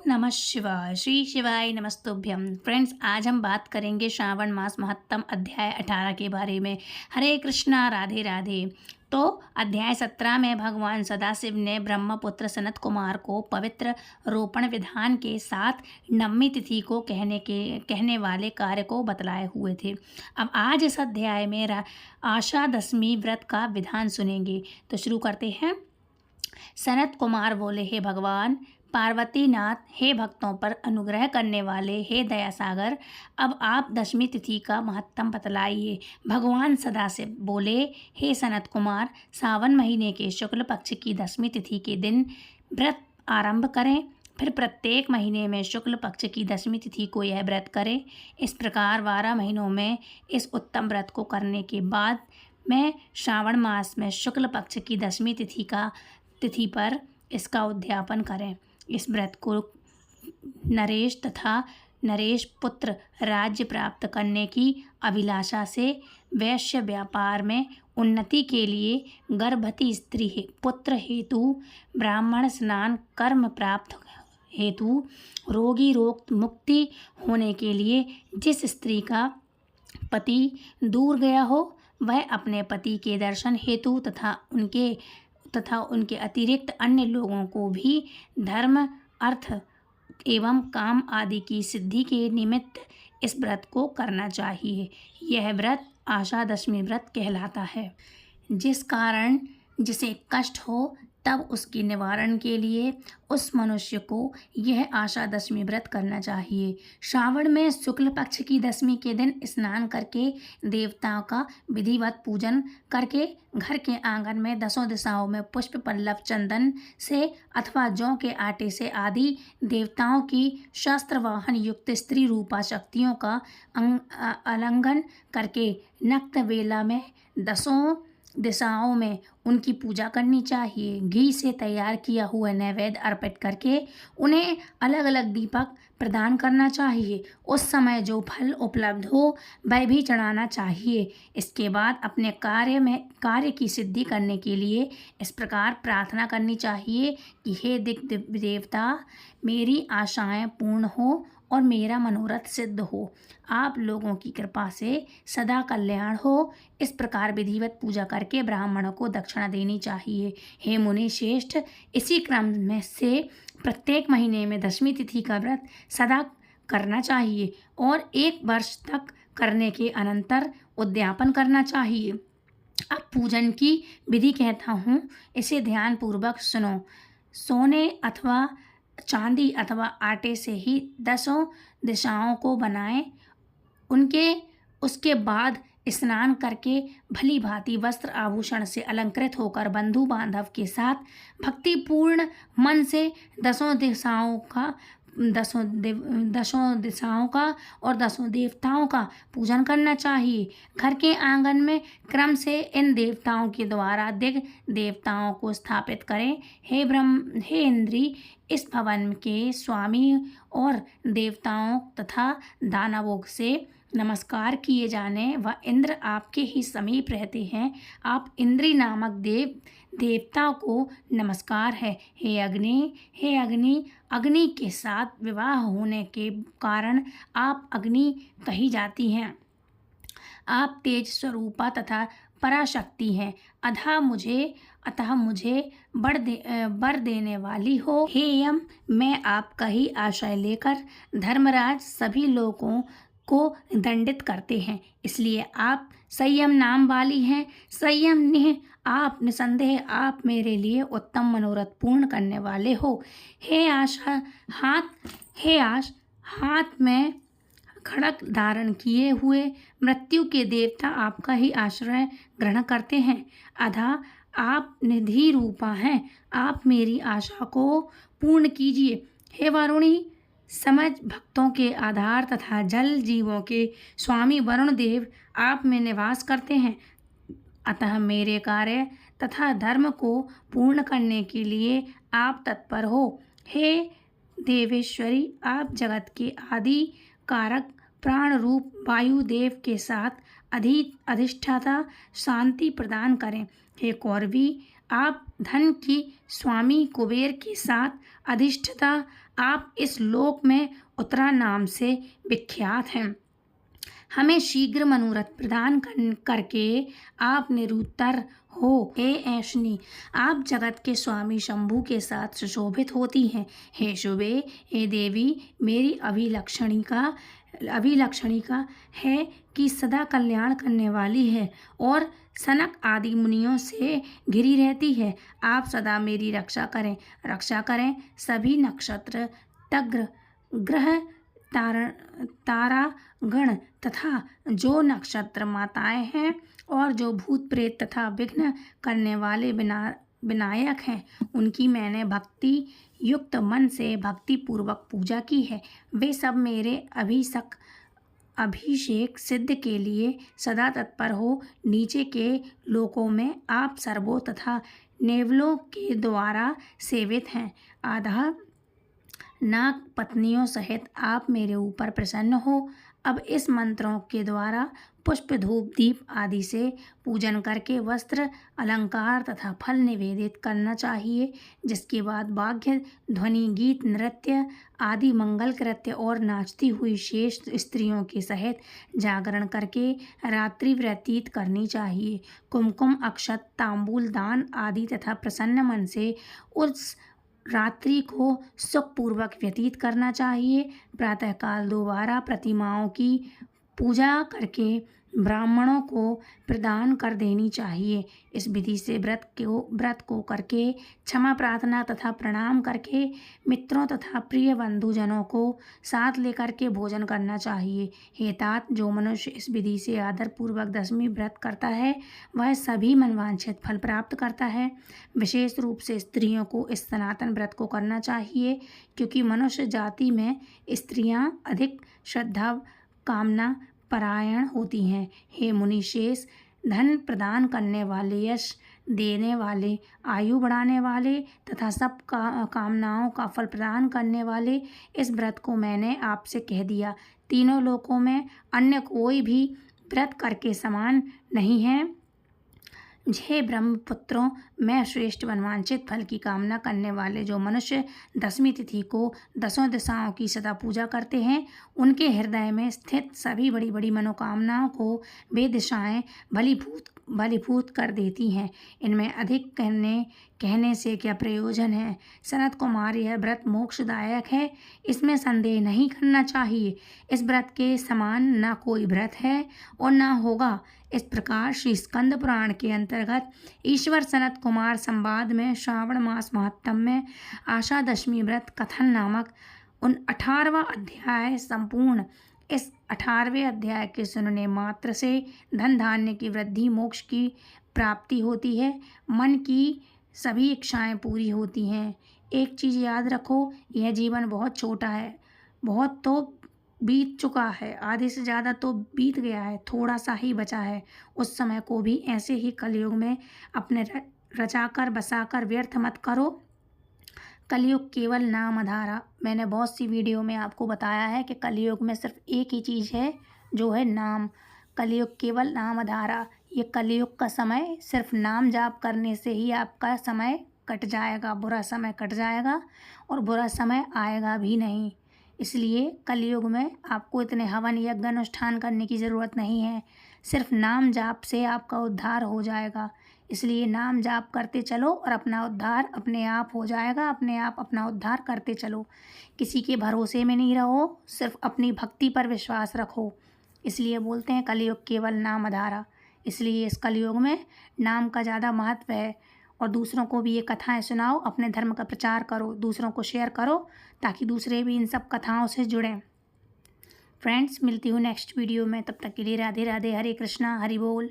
नमः शिवाय। श्री शिवाय नमस्तुभ्यं। फ्रेंड्स, आज हम बात करेंगे श्रावण मास महत्तम अध्याय 18 के बारे में। हरे कृष्णा, राधे राधे। तो अध्याय 17 में भगवान सदाशिव ने ब्रह्मपुत्र सनत कुमार को पवित्र रोपण विधान के साथ नवमी तिथि को कहने वाले कार्य को बतलाए हुए थे। अब आज इस अध्याय में आशा दशमी व्रत का विधान सुनेंगे। तो शुरू करते हैं। सनत कुमार बोले, हे भगवान पार्वती नाथ, हे भक्तों पर अनुग्रह करने वाले, हे दया सागर, अब आप दशमी तिथि का महत्तम बतलाइए। भगवान सदाशिव बोले, हे सनत कुमार, सावन महीने के शुक्ल पक्ष की दशमी तिथि के दिन व्रत आरंभ करें, फिर प्रत्येक महीने में शुक्ल पक्ष की दशमी तिथि को यह व्रत करें। इस प्रकार 12 महीनों में इस उत्तम व्रत को करने के बाद मैं श्रावण मास में शुक्ल पक्ष की दशमी तिथि पर इसका उद्यापन करें। इस व्रत को नरेश तथा नरेश पुत्र राज्य प्राप्त करने की अभिलाषा से वैश्य व्यापार में उन्नति के लिए, गर्भवती स्त्री पुत्र हेतु, ब्राह्मण स्नान कर्म प्राप्त हेतु, रोगी रोग मुक्ति होने के लिए, जिस स्त्री का पति दूर गया हो वह अपने पति के दर्शन हेतु तथा उनके अतिरिक्त अन्य लोगों को भी धर्म, अर्थ एवं काम आदि की सिद्धि के निमित्त इस व्रत को करना चाहिए। यह व्रत आशा दशमी व्रत कहलाता है। जिस कारण जिसे कष्ट हो तब उसके निवारण के लिए उस मनुष्य को यह आशा दशमी व्रत करना चाहिए। श्रावण में शुक्ल पक्ष की दशमी के दिन स्नान करके, देवताओं का विधिवत पूजन करके, घर के आंगन में दसों दिशाओं में पुष्प पल्लव चंदन से अथवा जौ के आटे से आदि देवताओं की शस्त्र वाहन युक्त स्त्री रूपा शक्तियों का आलिंगन करके नक्त बेला में दसों दिशाओं में उनकी पूजा करनी चाहिए। घी से तैयार किया हुआ नैवेद्य अर्पित करके उन्हें अलग अलग दीपक प्रदान करना चाहिए। उस समय जो फल उपलब्ध हो वह भी चढ़ाना चाहिए। इसके बाद अपने कार्य की सिद्धि करने के लिए इस प्रकार प्रार्थना करनी चाहिए कि हे देवता, मेरी आशाएं पूर्ण हो और मेरा मनोरथ सिद्ध हो। आप लोगों की कृपा से सदा कल्याण हो। इस प्रकार विधिवत पूजा करके ब्राह्मणों को दक्षिणा देनी चाहिए। हे मुनि श्रेष्ठ, इसी क्रम में से प्रत्येक महीने में दशमी तिथि का व्रत सदा करना चाहिए और 1 वर्ष तक करने के अनंतर उद्यापन करना चाहिए। अब पूजन की विधि कहता हूँ, इसे ध्यानपूर्वक सुनो। सोने अथवा चांदी अथवा आटे से ही दसों दिशाओं को बनाएं। उसके बाद स्नान करके भली भांति वस्त्र आभूषण से अलंकृत होकर बंधु बांधव के साथ भक्तिपूर्ण मन से दसों दिशाओं का और दसों देवताओं का पूजन करना चाहिए। घर के आंगन में क्रम से इन देवताओं के द्वारा दिग देवताओं को स्थापित करें। हे इंद्री, इस भवन के स्वामी और देवताओं तथा दानवों से नमस्कार किए जाने व इंद्र आपके ही समीप रहते हैं। आप इंद्री नामक देवता को नमस्कार है। हे अग्नि, अग्नि के साथ विवाह होने के कारण आप अग्नि कही जाती हैं। आप तेज स्वरूपा तथा पराशक्ति हैं। अतः मुझे बर देने वाली हो। हे यम, मैं आपका ही आश्रय लेकर धर्मराज सभी लोगों को दंडित करते हैं, इसलिए आप संयम नाम वाली हैं। संयम आप निसंदेह आप मेरे लिए उत्तम मनोरथ पूर्ण करने वाले हो। हे आश, हाथ में खड़ग धारण किए हुए मृत्यु के देवता आपका ही आश्रय ग्रहण करते हैं। अतः आप निधि रूपा हैं। आप मेरी आशा को पूर्ण कीजिए। हे वरुणी, समझ भक्तों के आधार तथा जल जीवों के स्वामी वरुण देव आप में निवास करते हैं। अतः मेरे कार्य तथा धर्म को पूर्ण करने के लिए आप तत्पर हो। हे देवेश्वरी, आप जगत के आदि कारक प्राण रूप वायुदेव के साथ अधिष्ठाता शांति प्रदान करें। हे कौरवी, आप धन की स्वामी कुबेर के साथ अधिष्ठता आप इस लोक में उत्तरा नाम से विख्यात हैं। हमें शीघ्र मनोरथ प्रदान करके आप निरुत्तर हो। हे ऐशनी, आप जगत के स्वामी शंभु के साथ सुशोभित होती हैं। हे शुभे, हे देवी, मेरी अभिलक्षणिका है कि सदा कल्याण करने वाली है और सनक आदि मुनियों से घिरी रहती है। आप सदा मेरी रक्षा करें। सभी नक्षत्र, तग्र, ग्रह, तारागण तथा जो नक्षत्र माताएं हैं और जो भूत प्रेत तथा विघ्न करने वाले विनायक हैं, उनकी मैंने भक्ति युक्त मन से भक्ति पूर्वक पूजा की है। वे सब मेरे अभिषेक सिद्ध के लिए सदा तत्पर हो। नीचे के लोकों में आप सर्वों तथा नेवलों के द्वारा सेवित हैं। आधा नाग पत्नियों सहित आप मेरे ऊपर प्रसन्न हो। अब इस मंत्रों के द्वारा पुष्प, धूप, दीप आदि से पूजन करके वस्त्र, अलंकार तथा फल निवेदित करना चाहिए। जिसके बाद वाद्य, ध्वनि, गीत, नृत्य आदि मंगल कृत्य और नाचती हुई शेष स्त्रियों के सहित जागरण करके रात्रि व्यतीत करनी चाहिए। कुमकुम, अक्षत, तांबूल दान आदि तथा प्रसन्न मन से उस रात्रि को सुखपूर्वक व्यतीत करना चाहिए। प्रातःकाल दोबारा प्रतिमाओं की पूजा करके ब्राह्मणों को प्रदान कर देनी चाहिए। इस विधि से व्रत को करके क्षमा प्रार्थना तथा प्रणाम करके मित्रों तथा प्रिय बंधुजनों को साथ लेकर के भोजन करना चाहिए। हे तात, जो मनुष्य इस विधि से आदरपूर्वक दशमी व्रत करता है वह सभी मनवांछित फल प्राप्त करता है। विशेष रूप से स्त्रियों को इस सनातन व्रत को करना चाहिए, क्योंकि मनुष्य जाति में स्त्रियां अधिक श्रद्धा कामना परायण होती हैं। हे मुनिशेष, धन प्रदान करने वाले, यश देने वाले, आयु बढ़ाने वाले तथा सब कामनाओं का फल प्रदान करने वाले, इस व्रत को मैंने आपसे कह दिया। तीनों लोकों में अन्य कोई भी व्रत करके समान नहीं है। हे ब्रह्मपुत्रों, मैं श्रेष्ठ मनवांछित फल की कामना करने वाले जो मनुष्य दशमी तिथि को दसों दिशाओं की सदा पूजा करते हैं, उनके हृदय में स्थित सभी बड़ी बड़ी मनोकामनाओं को वे दिशाएं भलीभूत कर देती हैं। इनमें अधिक कहने से क्या प्रयोजन है। सनत कुमार, यह व्रत मोक्षदायक है, इसमें संदेह नहीं करना चाहिए। इस व्रत के समान न कोई व्रत है और न होगा। इस प्रकार श्री स्कंद पुराण के अंतर्गत ईश्वर सनत कुमार संवाद में श्रावण मास महात्म में आशा दशमी व्रत कथन नामक 18वां अध्याय संपूर्ण। इस 18वें अध्याय के सुनने मात्र से धन धान्य की वृद्धि, मोक्ष की प्राप्ति होती है, मन की सभी इच्छाएं पूरी होती हैं। एक चीज़ याद रखो, यह जीवन बहुत छोटा है, बहुत तो बीत चुका है, आधे से ज़्यादा तो बीत गया है, थोड़ा सा ही बचा है। उस समय को भी ऐसे ही कलयुग में अपने रचाकर बसाकर व्यर्थ मत करो। कलयुग केवल नाम आधारा। मैंने बहुत सी वीडियो में आपको बताया है कि कलयुग में सिर्फ एक ही चीज़ है, जो है नाम। कलयुग केवल नाम आधारा। ये कलयुग का समय सिर्फ नाम जाप करने से ही आपका समय कट जाएगा, बुरा समय कट जाएगा और बुरा समय आएगा भी नहीं। इसलिए कलयुग में आपको इतने हवन यज्ञ अनुष्ठान करने की ज़रूरत नहीं है, सिर्फ नाम जाप से आपका उद्धार हो जाएगा। इसलिए नाम जाप करते चलो और अपना उद्धार अपने आप हो जाएगा। अपने आप अपना उद्धार करते चलो, किसी के भरोसे में नहीं रहो, सिर्फ अपनी भक्ति पर विश्वास रखो। इसलिए बोलते हैं कलयुग केवल नाम आधारा। इसलिए इस कलयुग में नाम का ज़्यादा महत्व है। और दूसरों को भी ये कथाएं सुनाओ, अपने धर्म का प्रचार करो, दूसरों को शेयर करो, ताकि दूसरे भी इन सब कथाओं से जुड़ें। फ्रेंड्स, मिलती हूँ नेक्स्ट वीडियो में, तब तक के लिए राधे राधे, हरे कृष्णा, हरि बोल।